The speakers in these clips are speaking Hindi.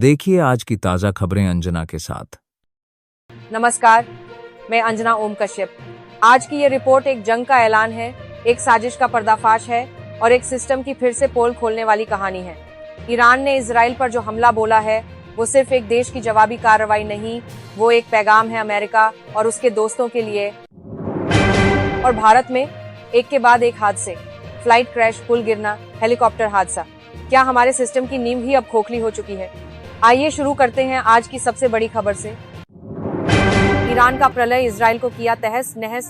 देखिए आज की ताजा खबरें अंजना के साथ। नमस्कार, मैं अंजना ओम कश्यप। आज की ये रिपोर्ट एक जंग का ऐलान है, एक साजिश का पर्दाफाश है और एक सिस्टम की फिर से पोल खोलने वाली कहानी है। ईरान ने इजराइल पर जो हमला बोला है वो सिर्फ एक देश की जवाबी कार्रवाई नहीं, वो एक पैगाम है अमेरिका और उसके दोस्तों के लिए। और भारत में एक के बाद एक हादसे, फ्लाइट क्रैश, पुल गिरना, हेलीकॉप्टर हादसा। क्या हमारे सिस्टम की नींव ही अब खोखली हो चुकी है? आइए शुरू करते हैं आज की सबसे बड़ी खबर से। ईरान का प्रलय इजराइल को किया तहस नहस।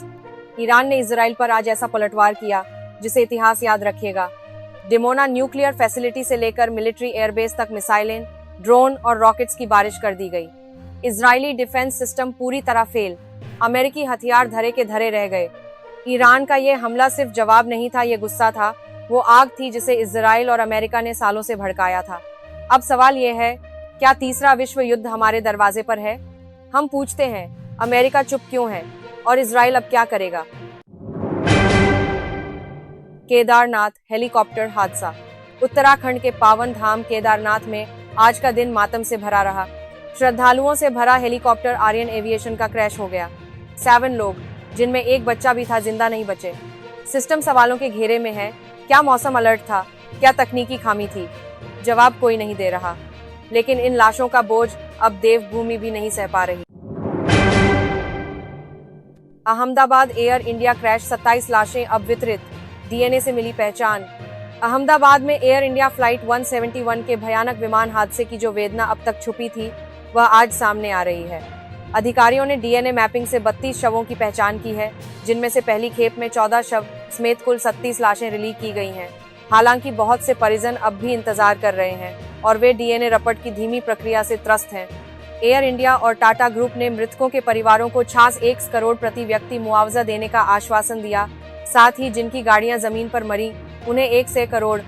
ईरान ने इजराइल पर आज ऐसा पलटवार किया जिसे इतिहास याद रखेगा। डिमोना न्यूक्लियर फैसिलिटी से लेकर मिलिट्री एयरबेस तक मिसाइलें, ड्रोन और रॉकेट्स की बारिश कर दी गई। इजरायली डिफेंस सिस्टम पूरी तरह फेल। अमेरिकी हथियार धरे के धरे रह गए। ईरान का ये हमला सिर्फ जवाब नहीं था, ये गुस्सा था, वो आग थी जिसे इजराइल और अमेरिका ने सालों से भड़काया था। अब सवाल ये है, क्या तीसरा विश्व युद्ध हमारे दरवाजे पर है? हम पूछते हैं, अमेरिका चुप क्यों है और इजराइल अब क्या करेगा? केदारनाथ हेलीकॉप्टर हादसा। उत्तराखंड के पावन धाम केदारनाथ में आज का दिन मातम से भरा रहा। श्रद्धालुओं से भरा हेलीकॉप्टर आर्यन एविएशन का क्रैश हो गया। 7 लोग, जिनमें एक बच्चा भी था, जिंदा नहीं बचे। सिस्टम सवालों के घेरे में है। क्या मौसम अलर्ट था? क्या तकनीकी खामी थी? जवाब कोई नहीं दे रहा। लेकिन इन लाशों का बोझ अब देवभूमि भी नहीं सह पा रही। अहमदाबाद एयर इंडिया क्रैश, 27 लाशें अब वितरित, डीएनए से मिली पहचान। अहमदाबाद में एयर इंडिया फ्लाइट 171 के भयानक विमान हादसे की जो वेदना अब तक छुपी थी, वह आज सामने आ रही है। अधिकारियों ने डीएनए मैपिंग से 32 शवों की पहचान की है, जिनमें से पहली खेप में 14 शव समेत कुल 37 लाशें रिलीज की गई हैं। हालांकि बहुत से परिजन अब भी इंतजार कर रहे हैं और वे डीएनए रपट की धीमी प्रक्रिया से त्रस्त हैं। एयर इंडिया और टाटा ग्रुप ने मृतकों के परिवारों को 1 करोड़ प्रति व्यक्ति मुआवजा देने का आश्वासन दिया। साथ ही जिनकी गाड़ियां जमीन पर मरी, उन्हें 1 करोड़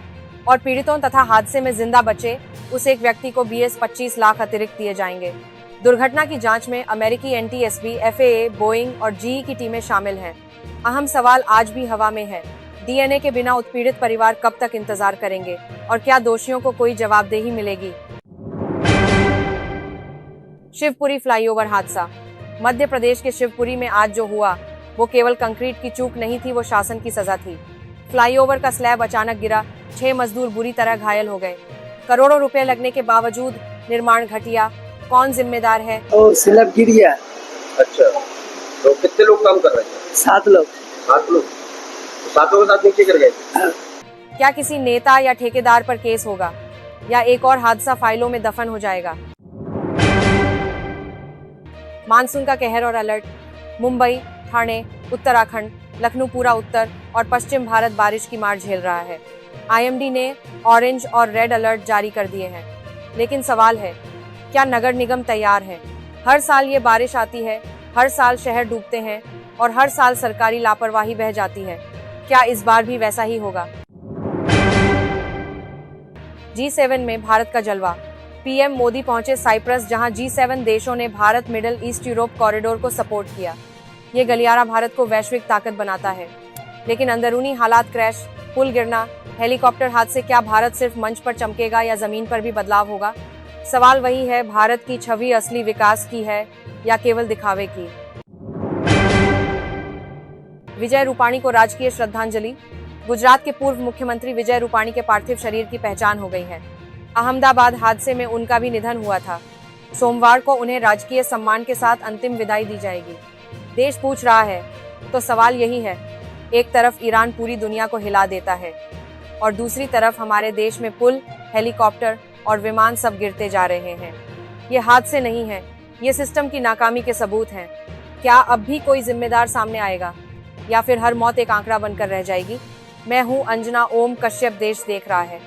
और पीड़ितों तथा हादसे में जिंदा बचे उस एक व्यक्ति को 25 लाख अतिरिक्त दिए जाएंगे। दुर्घटना की जांच में अमेरिकी एनटीएसबी, एफएए, बोइंग और जीई की टीमें शामिल हैं। अहम सवाल आज भी हवा में है। डीएनए के बिना उत्पीड़ित परिवार कब तक इंतजार करेंगे और क्या दोषियों को कोई जवाबदेही मिलेगी? शिवपुरी फ्लाईओवर हादसा। मध्य प्रदेश के शिवपुरी में आज जो हुआ वो केवल कंक्रीट की चूक नहीं थी, वो शासन की सजा थी। फ्लाईओवर का स्लैब अचानक गिरा, 6 मजदूर बुरी तरह घायल हो गए। करोड़ों रुपए लगने के बावजूद निर्माण घटिया। कौन जिम्मेदार है? स्लैब गिर गया। अच्छा, तो कितने लोग काम कर रहे थे? 7 लोग। 7 लोग? 7 लोग के साथ नीचे गिर गए। क्या किसी नेता या ठेकेदार पर केस होगा या एक और हादसा फाइलों में दफन हो जाएगा? मानसून का कहर और अलर्ट। मुंबई, ठाणे, उत्तराखंड, लखनऊ, पूरा उत्तर और पश्चिम भारत बारिश की मार झेल रहा है। आईएमडी ने ऑरेंज और रेड अलर्ट जारी कर दिए हैं। लेकिन सवाल है, क्या नगर निगम तैयार है? हर साल ये बारिश आती है, हर साल शहर डूबते हैं और हर साल सरकारी लापरवाही बह जाती है। क्या इस बार भी वैसा ही होगा? G7 में भारत का जलवा। पीएम मोदी पहुंचे साइप्रस, जहां G7 देशों ने Bharat middle east Europe corridor को सपोर्ट किया। ये गलियारा भारत को वैश्विक ताकत बनाता है। लेकिन अंदरूनी हालात, क्रैश, पुल गिरना, हेलीकॉप्टर हादसे, क्या भारत सिर्फ मंच पर चमकेगा या जमीन पर भी बदलाव होगा? सवाल वही है, भारत की छवि असली विकास की है या केवल दिखावे की? विजय रूपाणी को राजकीय श्रद्धांजलि। गुजरात के पूर्व मुख्यमंत्री विजय रूपाणी के पार्थिव शरीर की पहचान हो गई है। अहमदाबाद हादसे में उनका भी निधन हुआ था। सोमवार को उन्हें राजकीय सम्मान के साथ अंतिम विदाई दी जाएगी। देश पूछ रहा है, तो सवाल यही है, एक तरफ ईरान पूरी दुनिया को हिला देता है और दूसरी तरफ हमारे देश में पुल, हेलीकॉप्टर और विमान सब गिरते जा रहे हैं। ये हादसे नहीं हैं, ये सिस्टम की नाकामी के सबूत हैं। क्या अब भी कोई जिम्मेदार सामने आएगा या फिर हर मौत एक आंकड़ा बनकर रह जाएगी? मैं हूं अंजना ओम कश्यप, देश देख रहा है।